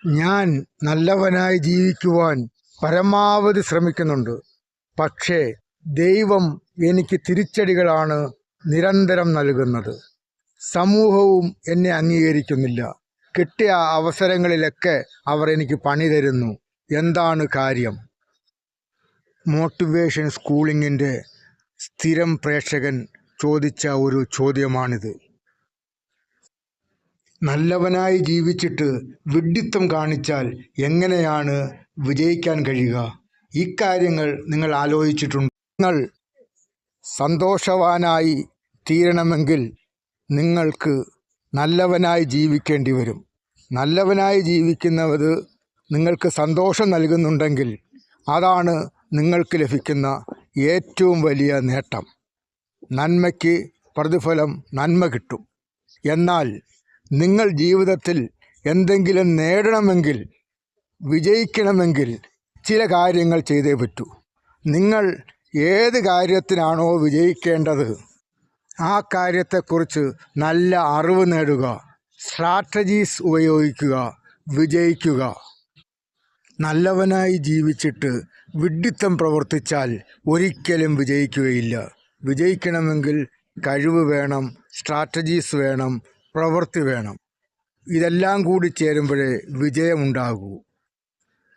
ഞാൻ നല്ലവനായി ജീവിക്കുവാൻ പരമാവധി ശ്രമിക്കുന്നുണ്ട്. പക്ഷേ ദൈവം എനിക്ക് തിരിച്ചടികളാണ് നിരന്തരം നൽകുന്നത്. സമൂഹവും എന്നെ അംഗീകരിക്കുന്നില്ല. കിട്ടിയ അവസരങ്ങളിലൊക്കെ അവർ എനിക്ക് പണി തരുന്നു. എന്താണ് കാര്യം? മോട്ടിവേഷൻ സ്കൂളിങ്ങിൻ്റെ സ്ഥിരം പ്രേക്ഷകൻ ചോദിച്ച ഒരു ചോദ്യമാണിത്. നല്ലവനായി ജീവിച്ചിട്ട് വിഡ്ഢിത്തം കാണിച്ചാൽ എങ്ങനെയാണ് വിജയിക്കാൻ കഴിയുക? ഇക്കാര്യങ്ങൾ നിങ്ങൾ ആലോചിച്ചിട്ടുണ്ട്? നിങ്ങൾ സന്തോഷവാനായി തീരണമെങ്കിൽ നിങ്ങൾക്ക് നല്ലവനായി ജീവിക്കേണ്ടി വരും. നല്ലവനായി ജീവിക്കുന്നത് നിങ്ങൾക്ക് സന്തോഷം നൽകുന്നുണ്ടെങ്കിൽ അതാണ് നിങ്ങൾക്ക് ലഭിക്കുന്ന ഏറ്റവും വലിയ നേട്ടം. നന്മയ്ക്ക് പ്രതിഫലം നന്മ കിട്ടും. എന്നാൽ നിങ്ങൾ ജീവിതത്തിൽ എന്തെങ്കിലും നേടണമെങ്കിൽ, വിജയിക്കണമെങ്കിൽ ചില കാര്യങ്ങൾ ചെയ്തേ പറ്റൂ. നിങ്ങൾ ഏത് കാര്യത്തിനാണോ വിജയിക്കേണ്ടത് ആ കാര്യത്തെക്കുറിച്ച് നല്ല അറിവ് നേടുക, സ്ട്രാറ്റജീസ് ഉപയോഗിക്കുക, വിജയിക്കുക. നല്ലവനായി ജീവിച്ചിട്ട് വിഡ്ഢിത്തം പ്രവർത്തിച്ചാൽ ഒരിക്കലും വിജയിക്കുകയില്ല. വിജയിക്കണമെങ്കിൽ കഴിവ് വേണം, സ്ട്രാറ്റജീസ് വേണം, പ്രവൃത്തി വേണം. ഇതെല്ലാം കൂടി ചേരുമ്പോഴേ വിജയമുണ്ടാകൂ.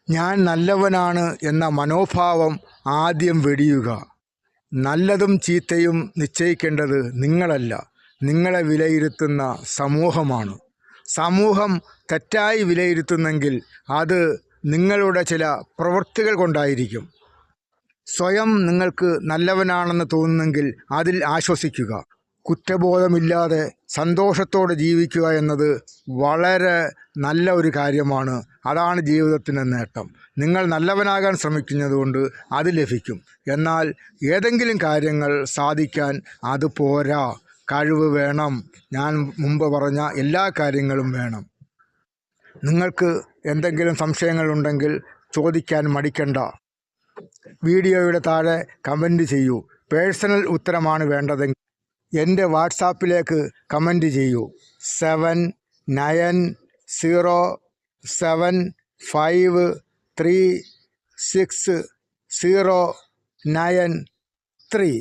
ഞാൻ നല്ലവനാണ് എന്ന മനോഭാവം ആദ്യം വെടിയുക. നല്ലതും ചീത്തയും നിശ്ചയിക്കേണ്ടത് നിങ്ങളല്ല, നിങ്ങളെ വിലയിരുത്തുന്ന സമൂഹമാണ്. സമൂഹം തെറ്റായി വിലയിരുത്തുന്നെങ്കിൽ അത് നിങ്ങളുടെ ചില പ്രവൃത്തികൾ കൊണ്ടായിരിക്കും. സ്വയം നിങ്ങൾക്ക് നല്ലവനാണെന്ന് തോന്നുന്നെങ്കിൽ അതിൽ ആശ്വസിക്കുക. കുറ്റബോധമില്ലാതെ സന്തോഷത്തോടെ ജീവിക്കുക എന്നത് വളരെ നല്ല ഒരു കാര്യമാണ്. അതാണ് ജീവിതത്തിൻ്റെ നേട്ടം. നിങ്ങൾ നല്ലവനാകാൻ ശ്രമിക്കുന്നതുകൊണ്ട് അത് ലഭിക്കും. എന്നാൽ ഏതെങ്കിലും കാര്യങ്ങൾ സാധിക്കാൻ അത് പോരാ. കഴിവ് വേണം. ഞാൻ മുമ്പ് പറഞ്ഞ എല്ലാ കാര്യങ്ങളും വേണം. നിങ്ങൾക്ക് എന്തെങ്കിലും സംശയങ്ങളുണ്ടെങ്കിൽ ചോദിക്കാൻ മടിക്കണ്ട. വീഡിയോയുടെ താഴെ കമൻറ്റ് ചെയ്യൂ. പേഴ്സണൽ ഉത്തരമാണ് വേണ്ടതെങ്കിൽ എൻ്റെ വാട്സാപ്പിലേക്ക് കമൻറ്റ് ചെയ്യൂ. 7907536093.